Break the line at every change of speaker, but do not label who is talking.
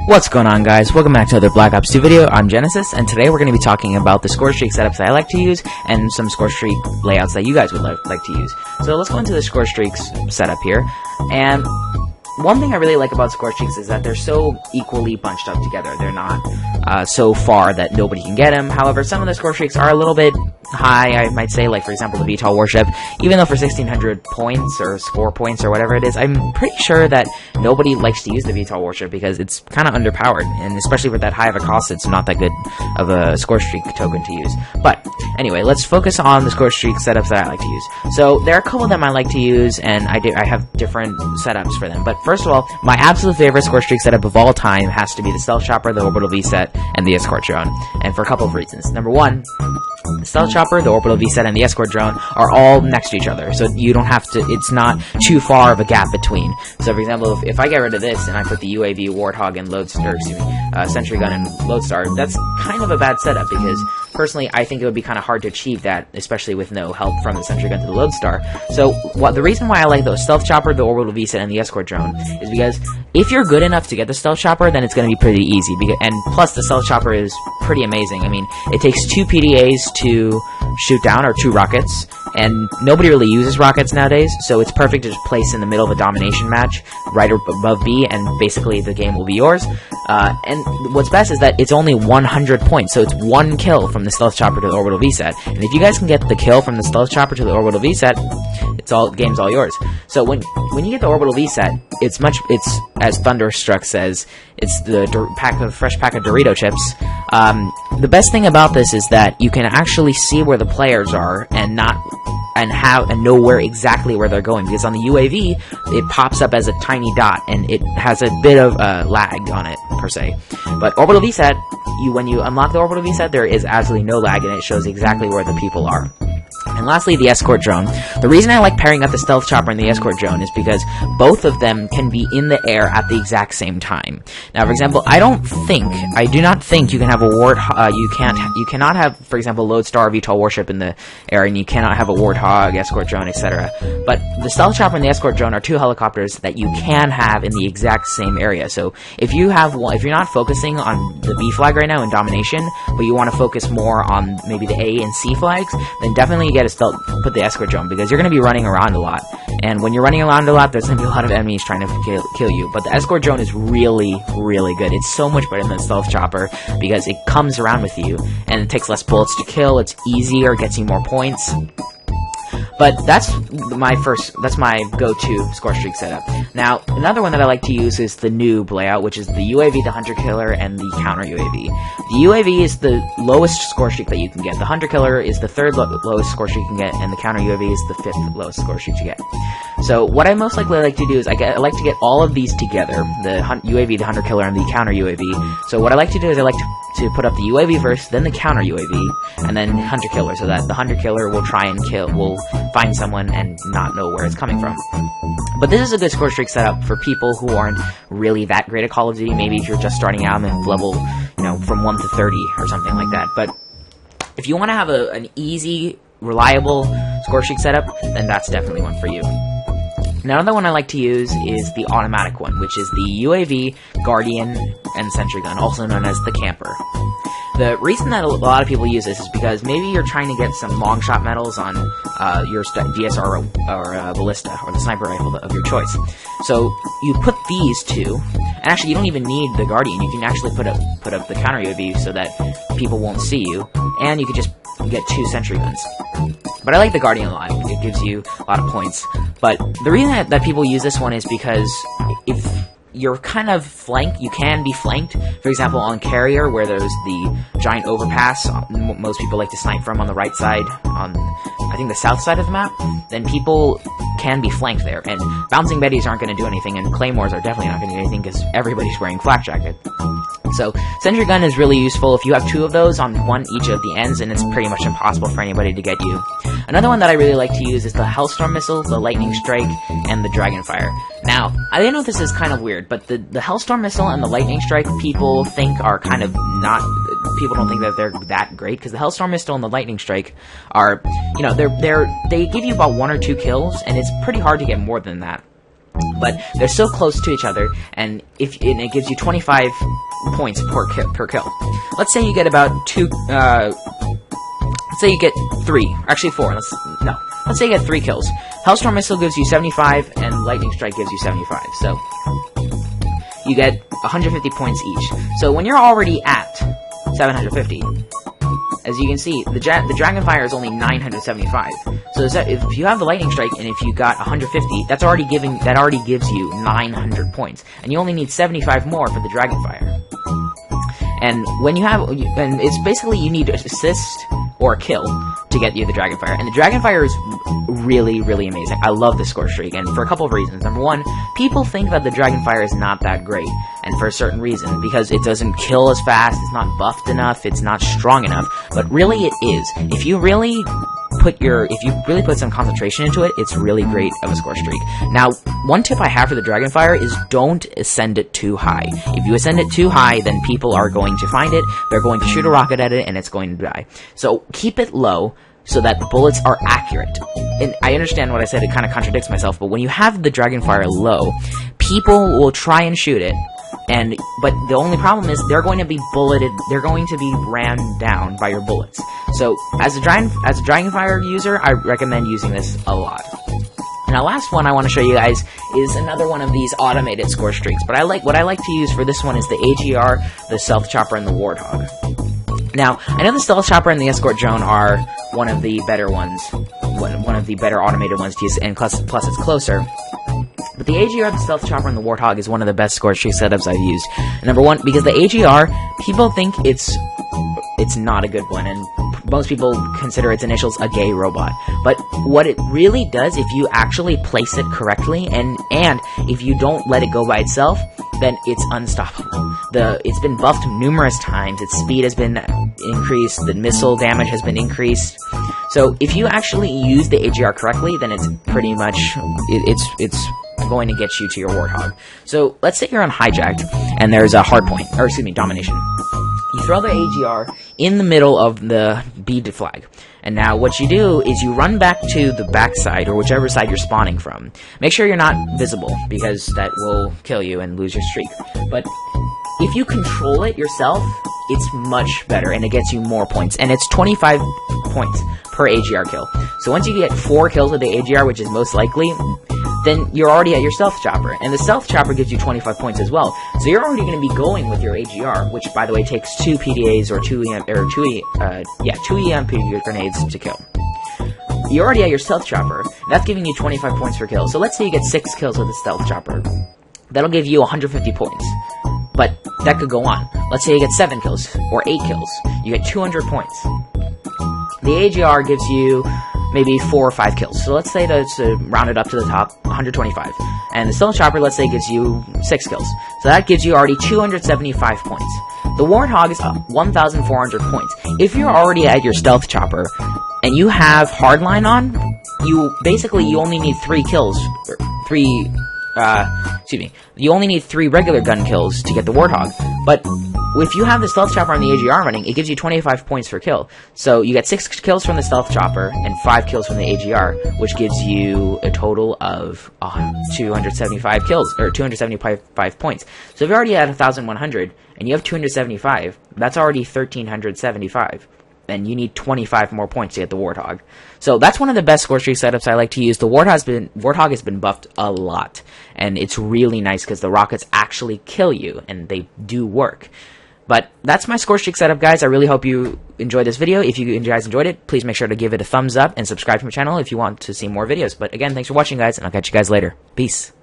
What's going on, guys? Welcome back to another Black Ops 2 video. I'm Genesis, and today we're going to be talking about the ScoreStreak setups that I like to use, and some ScoreStreak layouts that you guys would like to use. So let's go into the ScoreStreaks setup here, and one thing I really like about ScoreStreaks is that they're so equally bunched up together. They're not so far that nobody can get them. However, some of the ScoreStreaks are a little bit high, I might say, like for example the VTOL warship. Even though for 1600 points or score points or whatever it is, I'm pretty sure that nobody likes to use the VTOL warship because it's kind of underpowered, and especially with that high of a cost, it's not that good of a ScoreStreak token to use. But anyway, let's focus on the ScoreStreak setups that I like to use. So there are a couple of them I like to use, and I have different setups for them. But first of all, my absolute favorite ScoreStreak setup of all time has to be the Stealth Chopper, the Orbital V-Set, and the Escort Drone. And for a couple of reasons. Number one, the Stealth Chopper, the Orbital V-Set, and the Escort Drone are all next to each other, so you don't have to, it's not too far of a gap between. So for example, if I get rid of this and I put the UAV, Warthog, and Sentry Gun and Lodestar, that's kind of a bad setup because personally I think it would be kind of hard to achieve that, especially with no help from the Sentry Gun to the Lodestar. So the reason why I like those Stealth Chopper, the Orbital V-Set, and the Escort Drone is because if you're good enough to get the Stealth Chopper, then it's going to be pretty easy. And plus, the Stealth Chopper is pretty amazing. I mean, it takes 2 PDAs to shoot down, or 2 rockets, and nobody really uses rockets nowadays, so it's perfect to just place in the middle of a domination match, right above B, and basically the game will be yours. And what's best is that it's only 100 points, so it's 1 kill from the Stealth Chopper to the Orbital V-Set. And if you guys can get the kill from the Stealth Chopper to the Orbital V-Set, game's all yours. So when you get the Orbital V-Set, it's as Thunderstruck says, it's the fresh pack of Dorito chips. The best thing about this is that you can actually see where the players are and know exactly where they're going, because on the UAV it pops up as a tiny dot and it has a bit of lag on it per se. But Orbital V-Set, when you unlock the Orbital V-Set, there is absolutely no lag and it shows exactly where the people are. And lastly, the Escort Drone. The reason I like pairing up the Stealth Chopper and the Escort Drone is because both of them can be in the air at the exact same time. Now, for example, I do not think you can have a you cannot have, for example, Lodestar, VTOL warship in the air, and you cannot have a Warthog, Escort Drone, etc. But the Stealth Chopper and the Escort Drone are 2 helicopters that you can have in the exact same area. So if you're not focusing on the B flag right now in domination, but you want to focus more on maybe the A and C flags, then definitely put the Escort Drone, because you're going to be running around a lot, and when you're running around a lot, there's going to be a lot of enemies trying to kill you. But the Escort Drone is really, really good. It's so much better than the Stealth Chopper because it comes around with you and it takes less bullets to kill. It's easier, gets you more points. But that's my go-to ScoreStreak setup. Now, another one that I like to use is the noob layout, which is the UAV, the Hunter Killer, and the Counter UAV. The UAV is the lowest ScoreStreak that you can get. The Hunter Killer is the 3rd lowest ScoreStreak you can get, and the Counter UAV is the 5th lowest ScoreStreak you get. So what I most likely like to do is I like to get all of these together, the UAV, the Hunter Killer, and the Counter UAV. So what I like to do is I like to put up the UAV first, then the Counter UAV, and then Hunter Killer, so that the Hunter Killer will will find someone and not know where it's coming from. But this is a good ScoreStreak setup for people who aren't really that great at Call of Duty. Maybe if you're just starting out and level, from 1 to 30 or something like that. But if you want to have an easy, reliable ScoreStreak setup, then that's definitely one for you. Now, another one I like to use is the automatic one, which is the UAV, Guardian, and Sentry Gun, also known as the Camper. The reason that a lot of people use this is because maybe you're trying to get some long shot medals on your DSR or Ballista, or the sniper rifle of your choice. So you put these 2, and actually you don't even need the Guardian. You can actually put up the Counter UAV so that people won't see you, and you could just get 2 Sentry Guns. But I like the Guardian a lot. It gives you a lot of points. But the reason that people use this one is because if you're kind of flanked, you can be flanked. For example, on Carrier, where there's the giant overpass, most people like to snipe from on the right side, on, I think, the south side of the map, then people can be flanked there. And Bouncing Betties aren't going to do anything, and Claymores are definitely not going to do anything because everybody's wearing Flak Jacket. So, Sentry Gun is really useful if you have 2 of those on each of the ends, and it's pretty much impossible for anybody to get you. Another one that I really like to use is the Hellstorm Missile, the Lightning Strike, and the Dragonfire. Now, I know this is kind of weird, but the Hellstorm Missile and the Lightning Strike people think are kind of not... People don't think that they're that great, because the Hellstorm Missile and the Lightning Strike are, they give you about 1 or 2 kills, and it's pretty hard to get more than that. but they're so close to each other, and it gives you 25 points per kill. Let's say you get about let's say you get 3, actually 4. Let's say you get 3 kills. Hellstorm Missile gives you 75, and Lightning Strike gives you 75. So you get 150 points each. So when you're already at 750, as you can see, the Dragonfire is only 975. So if you have the Lightning Strike and if you got 150, that already gives you 900 points, and you only need 75 more for the Dragonfire. And when you have, and it's basically you need assist or a kill to get you the Dragonfire. And the Dragonfire is really, really amazing. I love the score streak, and for a couple of reasons. Number one, people think that the Dragonfire is not that great, and for a certain reason, because it doesn't kill as fast, it's not buffed enough, it's not strong enough, but really it is. If you really put some concentration into it, it's really great of a score streak. Now, one tip I have for the Dragonfire is don't ascend it too high. If you ascend it too high, then people are going to find it, they're going to shoot a rocket at it, and it's going to die. So keep it low so that the bullets are accurate. And I understand what I said, it kind of contradicts myself, but when you have the Dragonfire low, people will try and shoot it, but the only problem is they're going to be bulleted, they're going to be rammed down by your bullets. So as a Dragonfire user, I recommend using this a lot. Now, last one I want to show you guys is another one of these automated score streaks. But what I like to use for this one is the AGR, the Stealth Chopper, and the Warthog. Now, I know the Stealth Chopper and the Escort Drone are one of the better ones, one of the better automated ones to use, and plus it's closer. But the AGR, the Stealth Chopper, and the Warthog is one of the best score streak setups I've used. Number one, because the AGR, people think it's not a good one, and most people consider its initials a gay robot. But what it really does, if you actually place it correctly, and if you don't let it go by itself, then it's unstoppable. It's been buffed numerous times, its speed has been increased, the missile damage has been increased. So if you actually use the AGR correctly, then it's pretty much, it's going to get you to your Warthog. So let's say you're on hijacked, and there's a hardpoint, or excuse me, domination. You throw the AGR in the middle of the bead flag. And now what you do is you run back to the backside, or whichever side you're spawning from. Make sure you're not visible, because that will kill you and lose your streak. But if you control it yourself, it's much better, and it gets you more points. And it's 25 points per AGR kill. So once you get 4 kills with the AGR, which is most likely, then you're already at your Stealth Chopper, and the Stealth Chopper gives you 25 points as well. So you're already going to be going with your AGR, which, by the way, takes 2 PDAs or 2 EMP grenades to kill. You're already at your Stealth Chopper. That's giving you 25 points per kill. So let's say you get 6 kills with the Stealth Chopper. That'll give you 150 points. But that could go on. Let's say you get 7 kills or 8 kills. You get 200 points. The AGR gives you maybe 4 or 5 kills. So let's say that's rounded up to the top, 125. And the Stealth Chopper, let's say, gives you 6 kills. So that gives you already 275 points. The Warthog is 1,400 points. If you're already at your Stealth Chopper, and you have Hardline on, you only need 3 kills, you only need 3 regular gun kills to get the Warthog. But if you have the Stealth Chopper on the AGR running, it gives you 25 points per kill. So you get 6 kills from the Stealth Chopper and 5 kills from the AGR, which gives you a total of 275 kills, or 275 points. So if you're already at 1,100, and you have 275, that's already 1,375. Then you need 25 more points to get the Warthog. So that's one of the best score streak setups I like to use. The Warthog has been buffed a lot, and it's really nice because the rockets actually kill you, and they do work. But that's my score streak setup, guys. I really hope you enjoyed this video. If you guys enjoyed it, please make sure to give it a thumbs up and subscribe to my channel if you want to see more videos. But again, thanks for watching, guys, and I'll catch you guys later. Peace.